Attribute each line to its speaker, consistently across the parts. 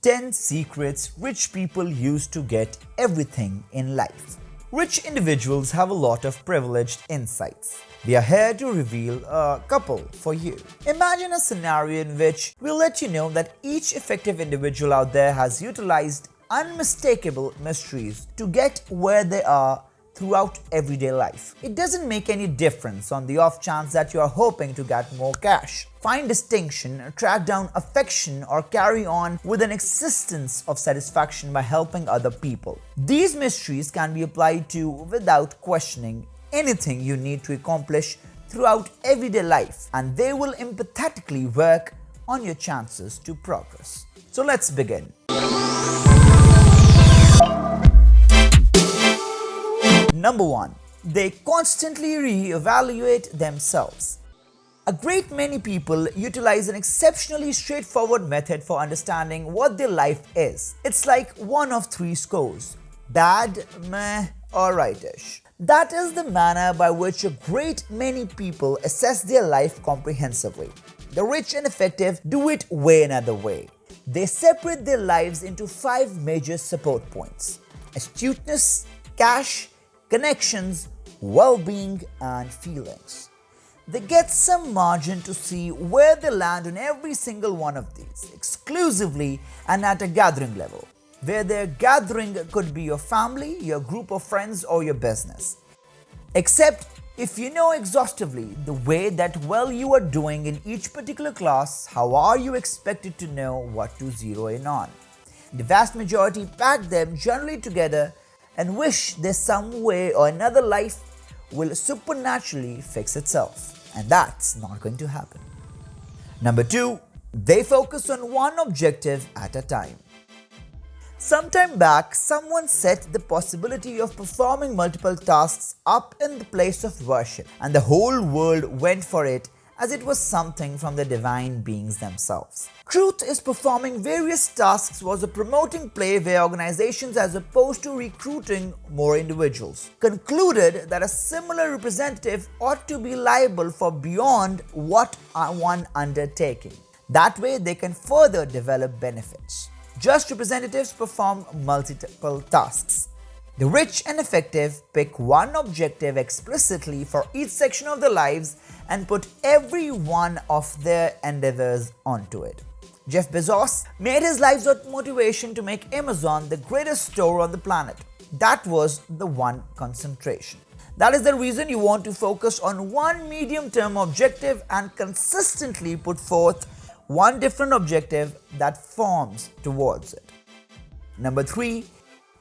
Speaker 1: 10 secrets rich people use to get everything in life. Rich individuals have a lot of privileged insights. We are here to reveal a couple for you. Imagine a scenario in which we'll let you know that each effective individual out there has utilized unmistakable mysteries to get where they are throughout everyday life. It doesn't make any difference on the off chance that you are hoping to get more cash, find distinction, track down affection, or carry on with an existence of satisfaction by helping other people. These mysteries can be applied to without questioning anything you need to accomplish throughout everyday life, and they will emphatically work on your chances to progress. So let's begin. Number 1. They constantly re-evaluate themselves. A great many people utilize an exceptionally straightforward method for understanding what their life is. It's like one of 3 scores: bad, meh, or rightish. That is the manner by which a great many people assess their life comprehensively. The rich and effective do it way another way. They separate their lives into 5 major support points: astuteness, cash, connections, well-being, and feelings. They get some margin to see where they land on every single one of these, exclusively and at a gathering level, where their gathering could be your family, your group of friends, or your business. Except if you know exhaustively the way that well you are doing in each particular class, how are you expected to know what to zero in on? The vast majority pack them generally together and wish there's some way or another life will supernaturally fix itself. And that's not going to happen. Number 2. They focus on one objective at a time. Sometime back, someone set the possibility of performing multiple tasks up in the place of worship, and the whole world went for it as it was something from the divine beings themselves. Truth is, performing various tasks was a promoting play where organizations, as opposed to recruiting more individuals, concluded that a similar representative ought to be liable for beyond what one undertaking. That way they can further develop benefits. Just representatives perform multiple tasks. The rich and effective pick one objective explicitly for each section of their lives and put every one of their endeavors onto it. Jeff Bezos made his life's motivation to make Amazon the greatest store on the planet. That was the one concentration. That is the reason you want to focus on one medium-term objective and consistently put forth one different objective that forms towards it. Number 3.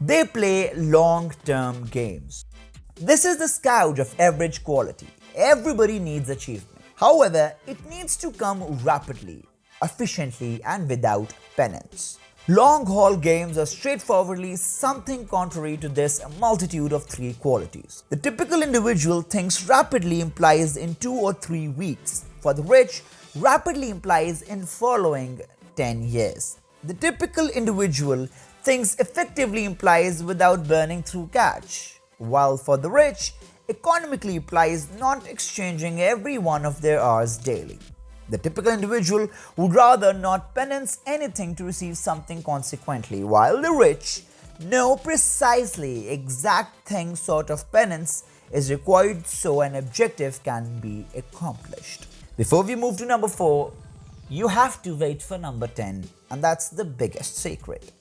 Speaker 1: They play long-term games. This is the scourge of average quality. Everybody needs achievement. However, it needs to come rapidly, efficiently, and without penance. Long-haul games are straightforwardly something contrary to this multitude of 3 qualities. The typical individual thinks rapidly implies in 2 or 3 weeks. For the rich, rapidly implies in following 10 years. The typical individual thinks effectively implies without burning through cash, while for the rich, economically implies not exchanging every one of their hours daily. The typical individual would rather not penance anything to receive something consequently, while the rich know precisely exact thing sort of penance is required so an objective can be accomplished. Before we move to number 4, you have to wait for number 10, and that's the biggest secret.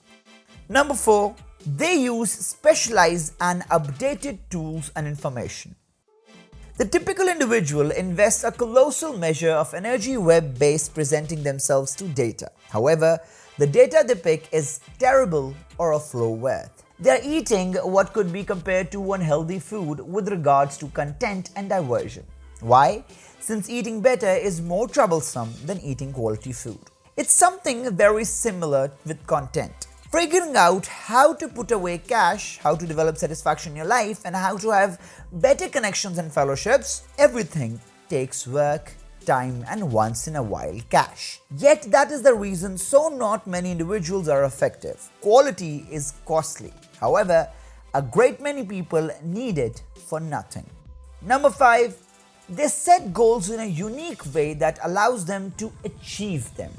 Speaker 1: Number 4. They use specialized and updated tools and information. The typical individual invests a colossal measure of energy web-based presenting themselves to data. However, the data they pick is terrible or of low worth. They are eating what could be compared to unhealthy food with regards to content and diversion. Why? Since eating better is more troublesome than eating quality food. It's something very similar with content. Figuring out how to put away cash, how to develop satisfaction in your life, and how to have better connections and fellowships, everything takes work, time, and once in a while cash. Yet that is the reason so not many individuals are effective. Quality is costly. However, a great many people need it for nothing. Number 5. They set goals in a unique way that allows them to achieve them.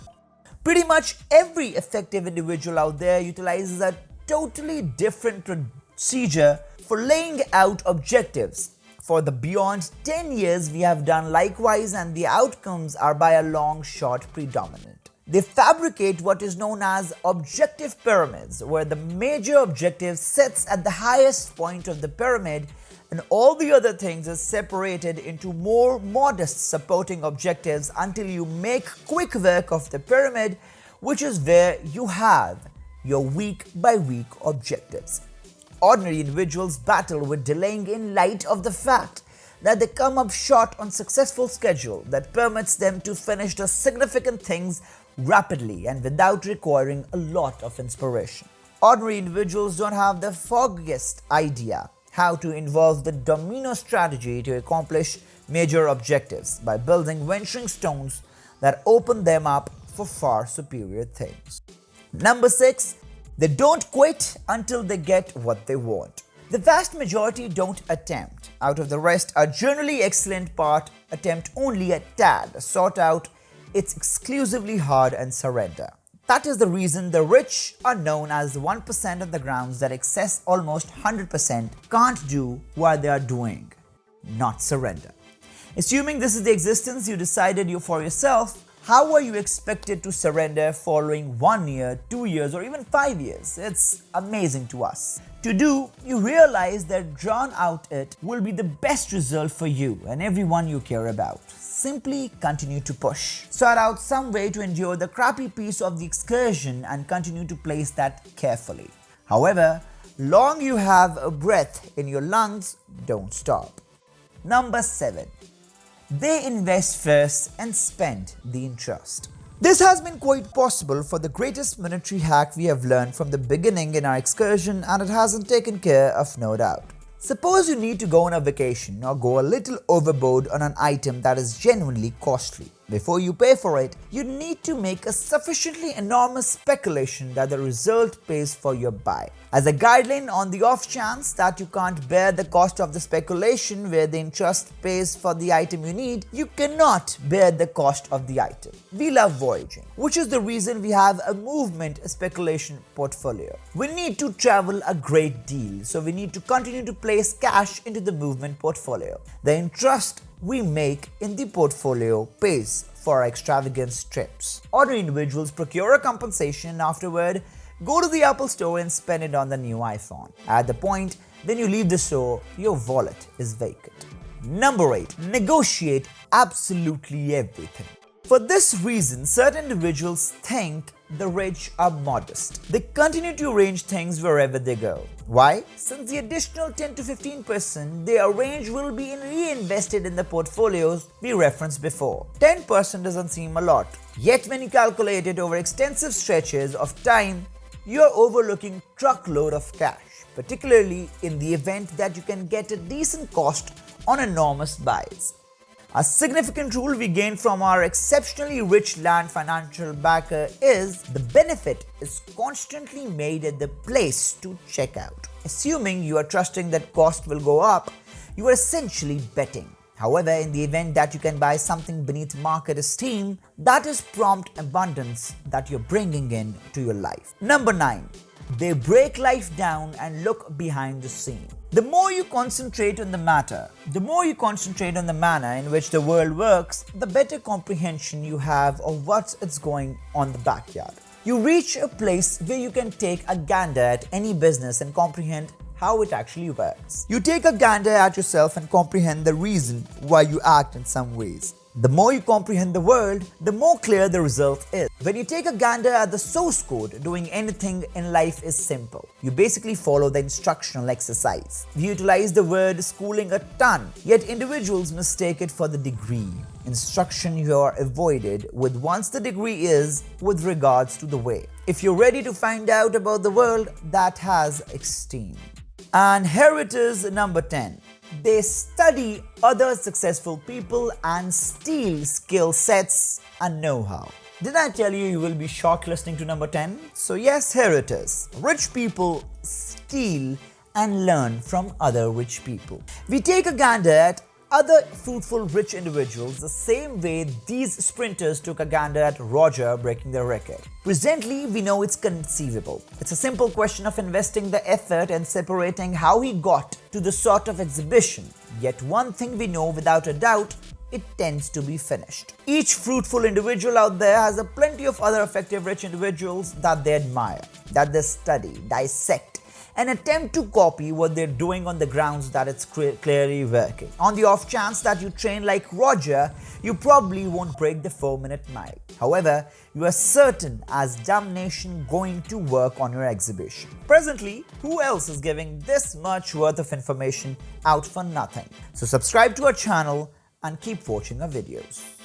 Speaker 1: Pretty much every effective individual out there utilizes a totally different procedure for laying out objectives. For the beyond 10 years, we have done likewise, and the outcomes are by a long shot predominant. They fabricate what is known as objective pyramids, where the major objective sits at the highest point of the pyramid and all the other things is separated into more modest supporting objectives until you make quick work of the pyramid, which is where you have your week by week objectives. Ordinary individuals battle with delaying in light of the fact that they come up short on successful schedule that permits them to finish the significant things rapidly and without requiring a lot of inspiration. Ordinary individuals don't have the foggiest idea how to involve the domino strategy to accomplish major objectives by building venturing stones that open them up for far superior things. Number 6, they don't quit until they get what they want. The vast majority don't attempt. Out of the rest, a generally excellent part attempt only a tad, sort out it's exclusively hard and surrender. That is the reason the rich are known as the 1% of the grounds that excess almost 100% can't do what they are doing, not surrender. Assuming this is the existence you decided you for yourself, how are you expected to surrender following 1 year, 2 years, or even 5 years? It's amazing to us. To do, you realize that drawn out it will be the best result for you and everyone you care about. Simply continue to push. Sort out some way to endure the crappy piece of the excursion and continue to place that carefully. However, long you have a breath in your lungs, don't stop. Number 7. They invest first and spend the interest. This has been quite possible for the greatest monetary hack we have learned from the beginning in our excursion, and it hasn't taken care of, no doubt. Suppose you need to go on a vacation or go a little overboard on an item that is genuinely costly. Before you pay for it, you need to make a sufficiently enormous speculation that the result pays for your buy. As a guideline, on the off chance that you can't bear the cost of the speculation where the interest pays for the item you need, you cannot bear the cost of the item. We love voyaging, which is the reason we have a movement speculation portfolio. We need to travel a great deal, so we need to continue to place cash into the movement portfolio. The interest we make in the portfolio pays for our extravagant trips. Ordinary individuals procure a compensation and afterward go to the Apple store and spend it on the new iPhone. At the point when you leave the store, your wallet is vacant. Number 8. Negotiate absolutely everything. For this reason, certain individuals think the rich are modest. They continue to arrange things wherever they go. Why? Since the additional 10 to 15% they arrange will be reinvested in the portfolios we referenced before. 10% doesn't seem a lot. Yet when you calculate it over extensive stretches of time, you are overlooking truckload of cash, particularly in the event that you can get a decent cost on enormous buys. A significant rule we gained from our exceptionally rich land financial backer is the benefit is constantly made at the place to check out. Assuming you are trusting that cost will go up, you are essentially betting. However, in the event that you can buy something beneath market esteem, that is prompt abundance that you're bringing in to your life. Number 9. They break life down and look behind the scene. The more you concentrate on the matter, the more you concentrate on the manner in which the world works, the better comprehension you have of what's going on in the backyard. You reach a place where you can take a gander at any business and comprehend how it actually works. You take a gander at yourself and comprehend the reason why you act in some ways. The more you comprehend the world, the more clear the result is. When you take a gander at the source code, doing anything in life is simple. You basically follow the instructional exercise. We utilize the word schooling a ton, yet individuals mistake it for the degree. Instruction you are avoided with once the degree is with regards to the way. If you're ready to find out about the world, that has esteem. And here it is, number 10. They study other successful people and steal skill sets and know-how. Did I tell you you will be shocked listening to number 10? So yes, here it is. Rich people steal and learn from other rich people. We take a gander at other fruitful rich individuals the same way these sprinters took a gander at Roger breaking the record. Presently, we know it's conceivable. It's a simple question of investing the effort and separating how he got to the sort of exhibition. Yet one thing we know without a doubt, it tends to be finished. Each fruitful individual out there has a plenty of other effective rich individuals that they admire, that they study, dissect, and attempt to copy what they're doing on the grounds that it's clearly working. On the off chance that you train like Roger, you probably won't break the 4-minute mile. However, you are certain as damnation going to work on your exhibition. Presently, who else is giving this much worth of information out for nothing? So subscribe to our channel and keep watching our videos.